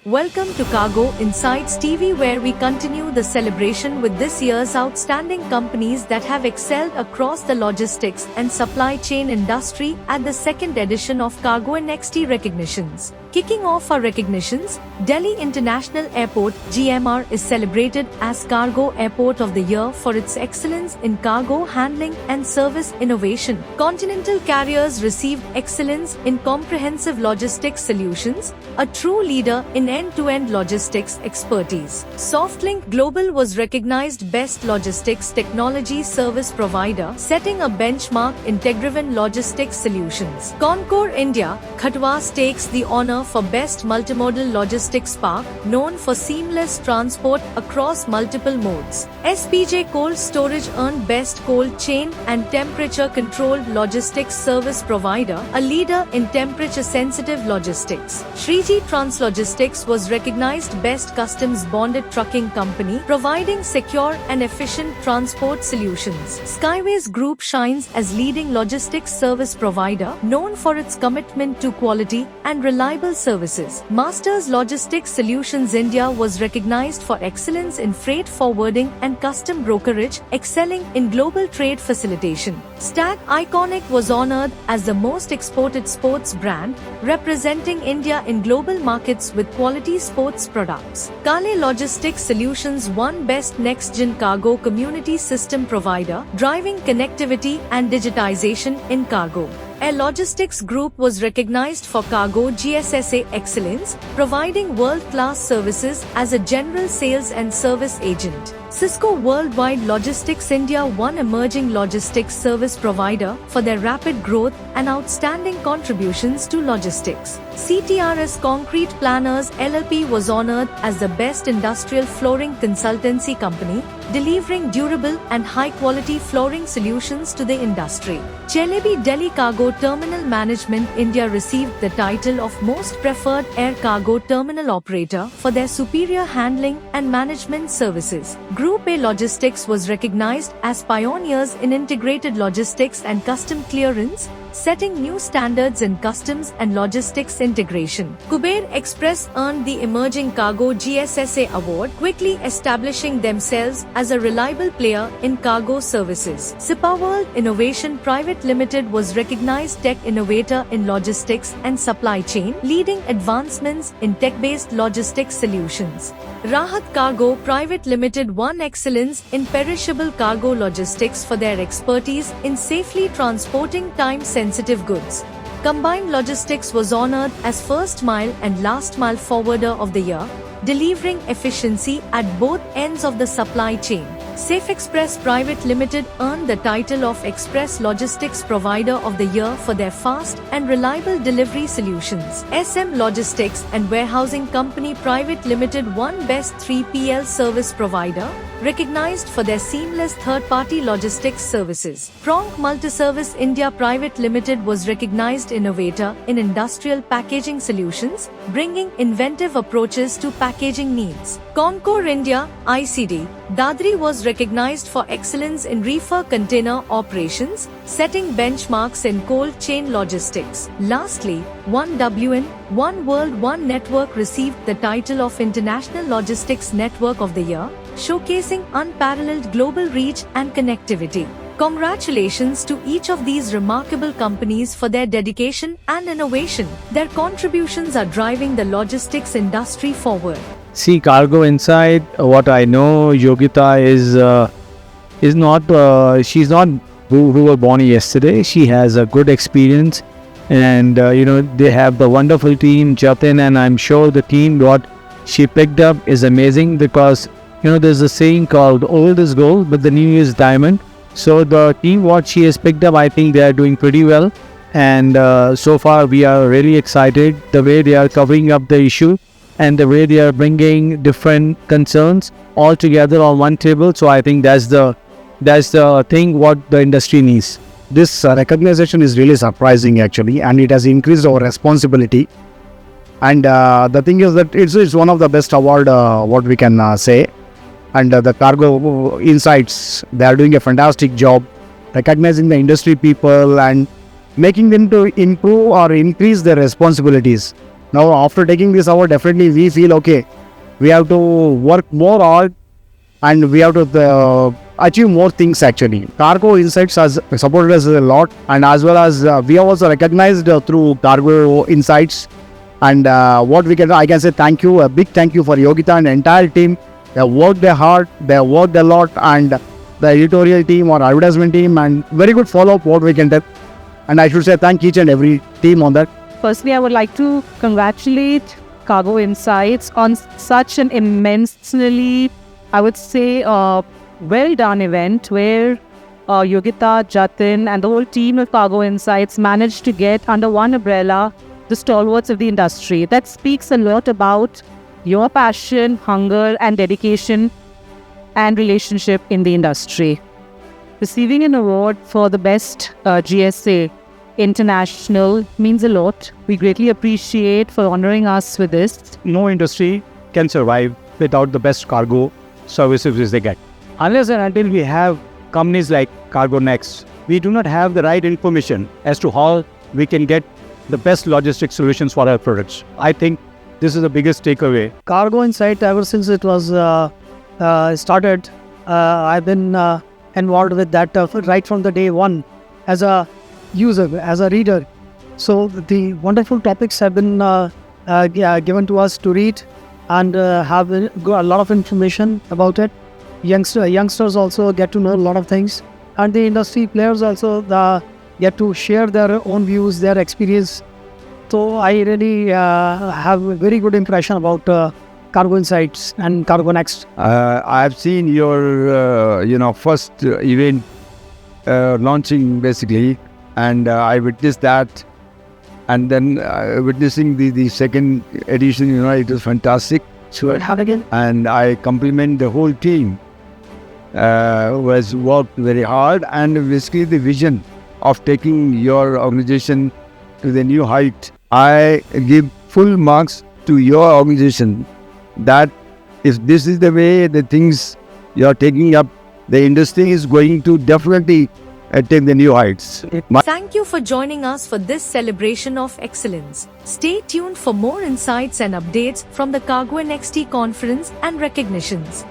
Welcome to Cargo Insights TV, where we continue the celebration with this year's outstanding companies that have excelled across the logistics and supply chain industry at the second edition of Cargo NXT Recognitions. Kicking off our recognitions, Delhi International Airport (GMR) is celebrated as Cargo Airport of the Year for its excellence in cargo handling and service innovation. Continental Carriers received excellence in comprehensive logistics solutions, a true leader in end-to-end logistics expertise. Softlink Global was recognized Best Logistics Technology Service Provider, setting a benchmark in tech-driven logistics solutions. Concor India, Khatwa takes the honor for Best Multimodal Logistics Park, known for seamless transport across multiple modes. SPJ Cold Storage earned Best Cold Chain and Temperature-Controlled Logistics Service Provider, a leader in temperature-sensitive logistics. Shriji Translogistics was recognized Best Customs Bonded Trucking Company, providing secure and efficient transport solutions. Skyways Group shines as leading logistics service provider, known for its commitment to quality and reliable services. Masters Logistics Solutions India was recognized for excellence in freight forwarding and custom brokerage, excelling in global trade facilitation. Stag Iconic was honored as the most exported sports brand, representing India in global markets with quality sports products. Kale Logistics Solutions won Best Next-Gen Cargo Community System Provider, driving connectivity and digitization in cargo. Air Logistics Group was recognized for Cargo GSSA excellence, providing world-class services as a general sales and service agent. Cisco Worldwide Logistics India won Emerging Logistics Service Provider for their rapid growth and outstanding contributions to logistics. CTRS Concrete Planners LLP was honored as the Best Industrial Flooring Consultancy Company, delivering durable and high-quality flooring solutions to the industry. Celebi Delhi Cargo Terminal Management India received the title of Most Preferred Air Cargo Terminal Operator for their superior handling and management services. Group A Logistics was recognized as pioneers in integrated logistics and custom clearance, setting new standards in customs and logistics integration. Kuber Express earned the Emerging Cargo GSSA Award, quickly establishing themselves as a reliable player in cargo services. Sipaworld Innovation Private Limited was recognized Tech Innovator in Logistics and Supply Chain, leading advancements in tech-based logistics solutions. Rahat Cargo Private Limited won excellence in perishable cargo logistics for their expertise in safely transporting time-sensitive goods. Combined Logistics was honored as First Mile and Last Mile Forwarder of the Year, delivering efficiency at both ends of the supply chain. Safe Express Private Limited earned the title of Express Logistics Provider of the Year for their fast and reliable delivery solutions. SM Logistics and Warehousing Company Private Limited won Best 3PL Service Provider, recognized for their seamless third-party logistics services. Pronk Multiservice India Private Limited was recognized Innovator in Industrial Packaging Solutions, bringing inventive approaches to packaging needs. Concor India, ICD, Dadri was recognized for excellence in reefer container operations, setting benchmarks in cold chain logistics. Lastly, 1WN, One World One Network received the title of International Logistics Network of the Year, showcasing unparalleled global reach and connectivity. Congratulations to each of these remarkable companies for their dedication and innovation. Their contributions are driving the logistics industry forward. See, Cargo Inside, what I know, Yogita is not, she's not who was born yesterday. She has a good experience, and they have the wonderful team, Jatin, and I'm sure the team what she picked up is amazing, because there's a saying called old is gold but the new is diamond. So the team what she has picked up, I think they are doing pretty well, and so far we are really excited the way they are covering up the issue and the way they are bringing different concerns all together on one table. So I think that's the thing what the industry needs. This recognition is really surprising actually, and it has increased our responsibility. And the thing is that it's one of the best award what we can say. And the Cargo Insights, they are doing a fantastic job recognizing the industry people and making them to improve or increase their responsibilities. Now, after taking this award, definitely we feel okay. We have to work more hard and we have to achieve more things actually. Cargo Insights has supported us a lot, and as well as we are also recognized through Cargo Insights. And I can say thank you, a big thank you for Yogita and the entire team. They have worked hard, they have worked a lot, and the editorial team or advertisement team, and very good follow-up what we can tell. And I should say thank each and every team on that. Firstly, I would like to congratulate Cargo Insights on such an immensely, I would say, well done event where Yogita, Jatin and the whole team of Cargo Insights managed to get under one umbrella the stalwarts of the industry. That speaks a lot about your passion, hunger and dedication and relationship in the industry. Receiving an award for the best GSA International means a lot. We greatly appreciate for honoring us with this. No industry can survive without the best cargo services they get. Unless and until we have companies like Cargo Next, we do not have the right information as to how we can get the best logistics solutions for our products. I think this is the biggest takeaway. Cargo Insight, ever since it was started, I've been involved with that right from the day one as a user, as a reader. So the wonderful topics have been given to us to read and have got a lot of information about it. Youngsters also get to know a lot of things, and the industry players also get to share their own views, their experience. So I really have a very good impression about Cargo Insights and Cargo Next. I have seen your first event launching basically, and I witnessed that, and then witnessing the second edition, it was fantastic. Sure. And I compliment the whole team who has worked very hard, and basically the vision of taking your organization to the new height. I give full marks to your organization that if this is the way the things you are taking up, the industry is going to definitely take the new heights. Thank you for joining us for this celebration of excellence. Stay tuned for more insights and updates from the Cargo NXT conference and recognitions.